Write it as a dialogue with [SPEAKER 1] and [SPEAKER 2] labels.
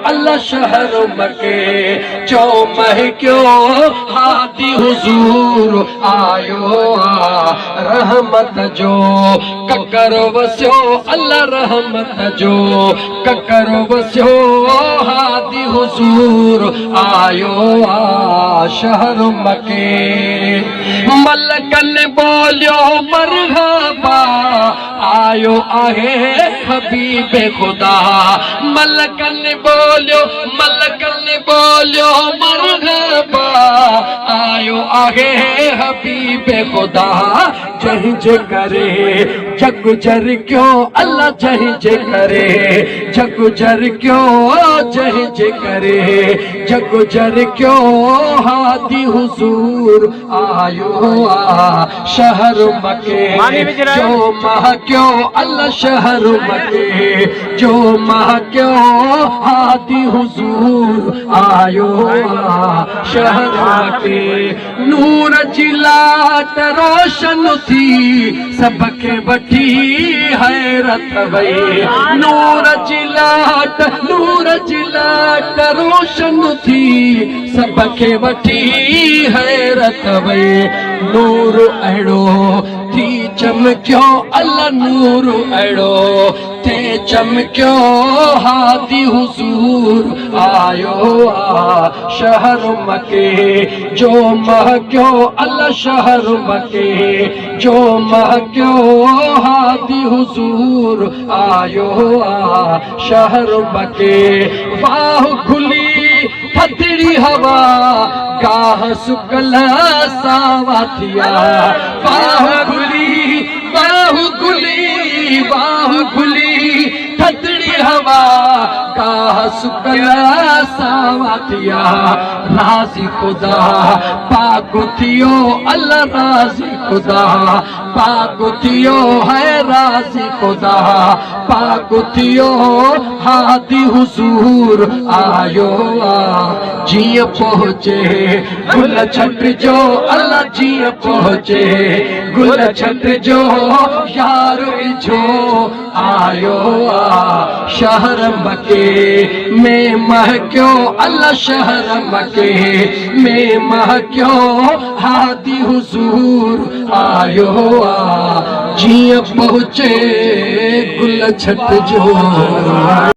[SPEAKER 1] अल्लाह शहर मके जो महक्यो हादी हुजूर आयो रहमत जो ककर वस्यो अल्लाह रहमत जो ककर वस्यो हादी हुजूर आयो शहर मके मलकन बोलियो मरहबा आयो आहे हबीबे खुदा मलकन बोलियो मरहबा आयो आहे हबीबे खुदा जहीं जे करे जग जर क्यों अल्लाह जहीं जे करे जग जर क्यों जहीं जे करे जग जर क्यों हादी हुजूर आयो शहर मके जो मह क्यों अल्लाह शहर मके जो मह क्यों हादी हुजूर आयो शहर मके नूर जिलात रोशन थी सबके वठी हैरत वई नूर जिलात रोशन थी सबके वठी हैरत वई नूर अहिड़ो थी चमकियो अल्लाह नूर अहिड़ो ते चमकियो हादी हुजूर आयो शहर मके जो महक्यो अल्लाह शहर मके जो महक्यो हादी हुजूर आयो शहर मके वाह खुली थधड़ी हवा गाह सुकल सावा थिया बाह खुली थधड़ी हवा गाह सुकल सावा थिया राज़ी खुदा पाक थियो अल्लाह राज़ी खुदा पाक थियो है राज़ी खुदा पाक थियो हादी हुजूर आयो जियां पहुंचे गुल छट जो अल्लाह जियां पहुंचे गुल छट जो यार जो आयो शहर मके में महक्यो अल्लाह शहर मके में महक्यो हादी हुजूर आयो जियां पहुंचे गुल छट जो